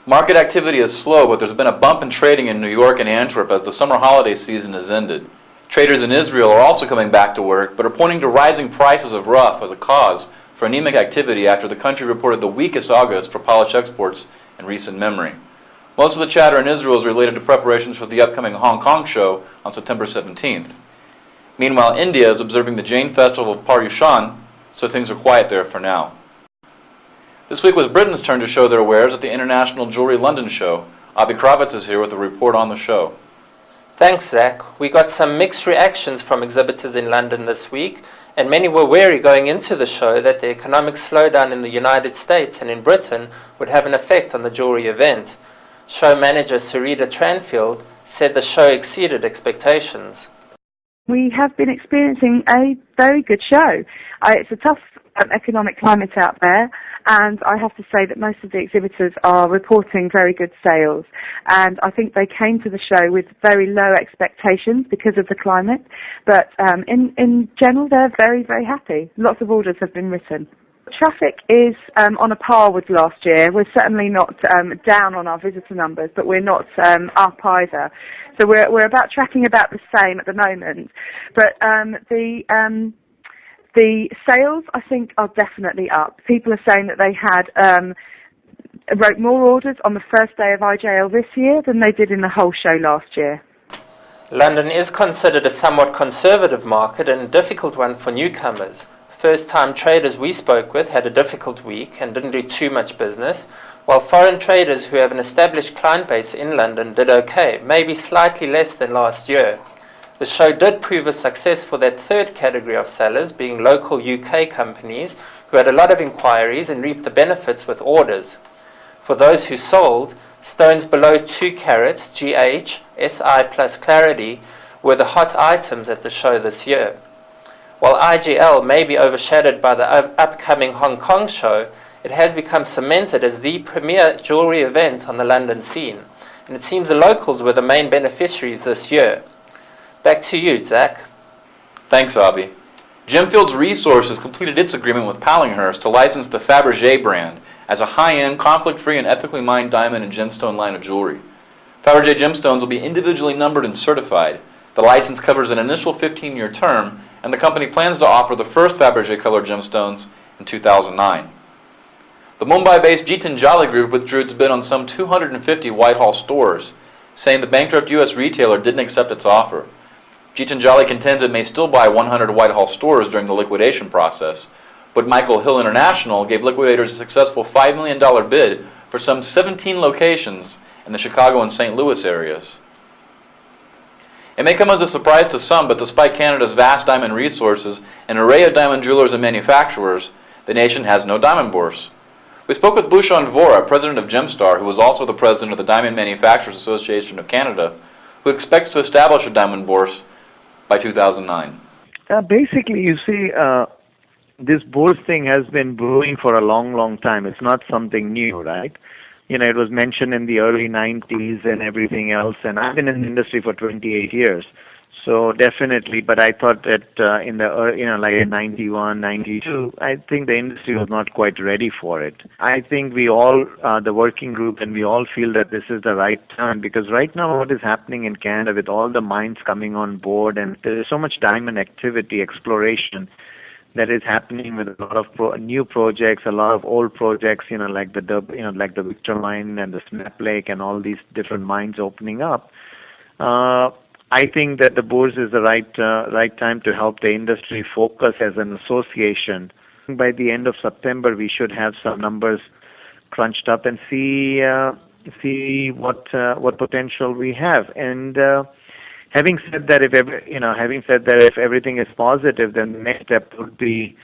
Market activity is slow, but there's been a bump in trading in New York and Antwerp as the summer holiday season has ended. Traders in Israel are also coming back to work, but are pointing to rising prices of rough as a cause for anemic activity after the country reported the weakest August for polished exports in recent memory. Most of the chatter in Israel is related to preparations for the upcoming Hong Kong show on September 17th. Meanwhile, India is observing the Jain festival of Paryushan, so things are quiet there for now. This week was Britain's turn to show their wares at the International Jewellery London show. Avi Krawitz is here with a report on the show. Thanks, Zach. We got some mixed reactions from exhibitors in London this week, and many were wary going into the show that the economic slowdown in the United States and in Britain would have an effect on the jewellery event. Show manager Sarita Tranfield said the show exceeded expectations. We have been experiencing a very good show. It's a tough economic climate out there, and I have to say that most of the exhibitors are reporting very good sales, and I think they came to the show with very low expectations because of the climate, but in general they're very, very happy. Lots of orders have been written. Traffic is on a par with last year. We're certainly not down on our visitor numbers, but we're not up either. So we're tracking about the same at the moment. But the sales, I think, are definitely up. People are saying that they had wrote more orders on the first day of IJL this year than they did in the whole show last year. London is considered a somewhat conservative market and a difficult one for newcomers. First-time traders we spoke with had a difficult week and didn't do too much business, while foreign traders who have an established client base in London did okay, maybe slightly less than last year. The show did prove a success for that third category of sellers, being local UK companies who had a lot of inquiries and reaped the benefits with orders. For those who sold, stones below 2 carats, GH, SI plus clarity, were the hot items at the show this year. While IGL may be overshadowed by the upcoming Hong Kong show, it has become cemented as the premier jewellery event on the London scene, and it seems the locals were the main beneficiaries this year. Back to you, Zach. Thanks, Avi. Gemfields Resources completed its agreement with Pallinghurst to license the Fabergé brand as a high-end, conflict-free, and ethically mined diamond and gemstone line of jewelry. Fabergé gemstones will be individually numbered and certified. The license covers an initial 15-year term, and the company plans to offer the first Fabergé colored gemstones in 2009. The Mumbai-based Gitanjali Group withdrew its bid on some 250 Whitehall stores, saying the bankrupt U.S. retailer didn't accept its offer. Gitanjali contends it may still buy 100 Whitehall stores during the liquidation process, but Michael Hill International gave liquidators a successful $5 million bid for some 17 locations in the Chicago and St. Louis areas. It may come as a surprise to some, but despite Canada's vast diamond resources and array of diamond jewelers and manufacturers, the nation has no diamond bourse. We spoke with Bhushan Vora, president of Gemstar, who is also the president of the Diamond Manufacturers Association of Canada, who expects to establish a diamond bourse by 2009. Basically, you see, this bourse thing has been brewing for a long, long time. It's not something new, right? You know, it was mentioned in the early 90s and everything else, and I've been in the industry for 28 years. So definitely, but I thought that in the, like in 91, 92, I think the industry was not quite ready for it. I think we all, the working group, and we all feel that this is the right time, because right now what is happening in Canada with all the mines coming on board, and there is so much diamond activity, exploration, that is happening with a lot of new projects, a lot of old projects, like the Victor mine and the Snap Lake and all these different mines opening up. I think that the bourse is the right time to help the industry focus as an association. By the end of September, we should have some numbers crunched up and see what potential we have. And having said that, if everything is positive, then the next step would be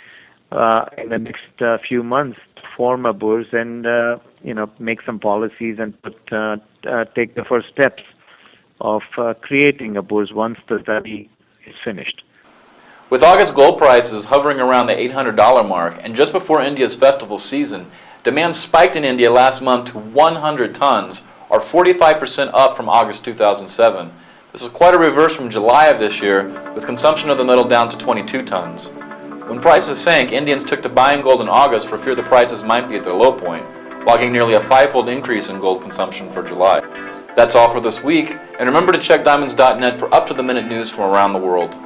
in the next few months to form a bourse and make some policies and take the first steps of creating a bourse once the study is finished. With August gold prices hovering around the $800 mark and just before India's festival season, demand spiked in India last month to 100 tons, are 45% up from August 2007. This is quite a reverse from July of this year, with consumption of the metal down to 22 tons. When prices sank, Indians took to buying gold in August for fear the prices might be at their low point, logging nearly a five-fold increase in gold consumption for July. That's all for this week, and remember to check diamonds.net for up-to-the-minute news from around the world.